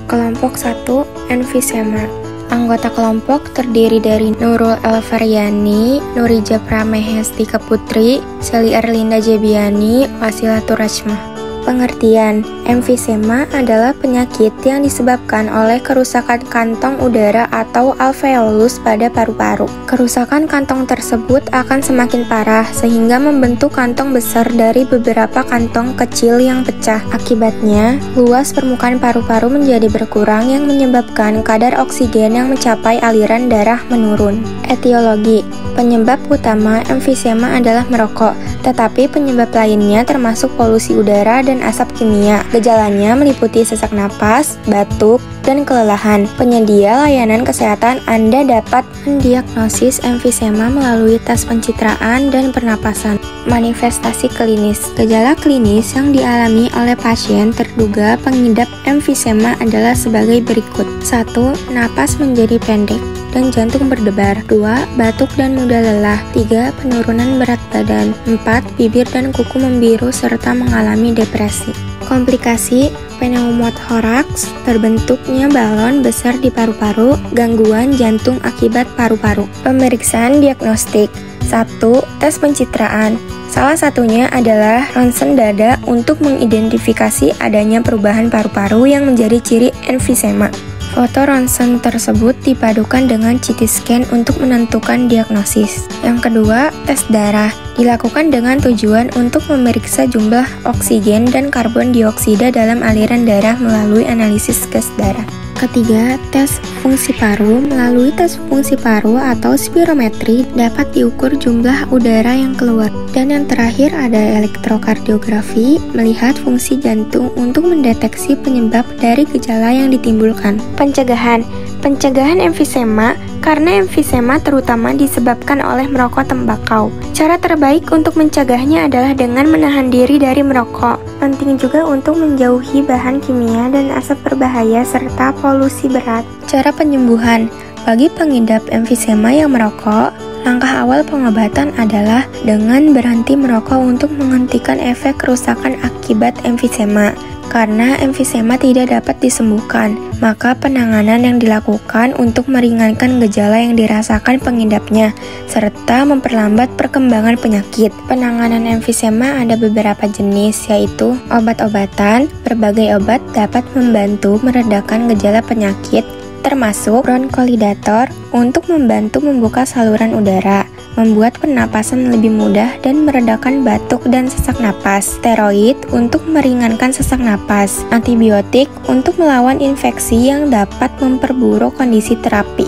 Kelompok 1, emfisema. Anggota kelompok terdiri dari Nurul Elvaryani, Nurija Pramehestika Putri, Seli Erlinda Jebiani, Wasilatur Rachmah. Pengertian, emfisema adalah penyakit yang disebabkan oleh kerusakan kantong udara atau alveolus pada paru-paru. Kerusakan kantong tersebut akan semakin parah sehingga membentuk kantong besar dari beberapa kantong kecil yang pecah. Akibatnya, luas permukaan paru-paru menjadi berkurang yang menyebabkan kadar oksigen yang mencapai aliran darah menurun. Etiologi, penyebab utama emfisema adalah merokok, tetapi penyebab lainnya termasuk polusi udara dan asap kimia. Gejalanya meliputi sesak napas, batuk, dan kelelahan. Penyedia layanan kesehatan Anda dapat mendiagnosis emfisema melalui tes pencitraan dan pernapasan. Manifestasi klinis. Gejala klinis yang dialami oleh pasien terduga pengidap emfisema adalah sebagai berikut. 1. Napas menjadi pendek dan jantung berdebar. 2. Batuk dan mudah lelah. 3. Penurunan berat badan. 4. Bibir dan kuku membiru serta mengalami depresi. Komplikasi pneumothorax, terbentuknya balon besar di paru-paru, gangguan jantung akibat paru-paru. Pemeriksaan diagnostik. 1. Tes pencitraan. Salah satunya adalah ronsen dada untuk mengidentifikasi adanya perubahan paru-paru yang menjadi ciri emfisema. Foto ronsen tersebut dipadukan dengan CT scan untuk menentukan diagnosis. Yang kedua, tes darah dilakukan dengan tujuan untuk memeriksa jumlah oksigen dan karbon dioksida dalam aliran darah melalui analisis gas darah. Ketiga, tes fungsi paru. Melalui tes fungsi paru atau spirometri dapat diukur jumlah udara yang keluar. Dan yang terakhir ada elektrokardiografi, melihat fungsi jantung untuk mendeteksi penyebab dari gejala yang ditimbulkan. Pencegahan emfisema, karena emfisema terutama disebabkan oleh merokok tembakau. Cara terbaik untuk mencegahnya adalah dengan menahan diri dari merokok. Penting juga untuk menjauhi bahan kimia dan asap berbahaya serta polusi berat. Cara penyembuhan. Bagi pengidap emfisema yang merokok, langkah awal pengobatan adalah dengan berhenti merokok untuk menghentikan efek kerusakan akibat emfisema. Karena emfisema tidak dapat disembuhkan, maka penanganan yang dilakukan untuk meringankan gejala yang dirasakan pengidapnya, serta memperlambat perkembangan penyakit. Penanganan emfisema ada beberapa jenis, yaitu obat-obatan. Berbagai obat dapat membantu meredakan gejala penyakit, termasuk bronchodilator untuk membantu membuka saluran udara, membuat pernapasan lebih mudah dan meredakan batuk dan sesak napas. Steroid untuk meringankan sesak napas. Antibiotik untuk melawan infeksi yang dapat memperburuk kondisi terapi.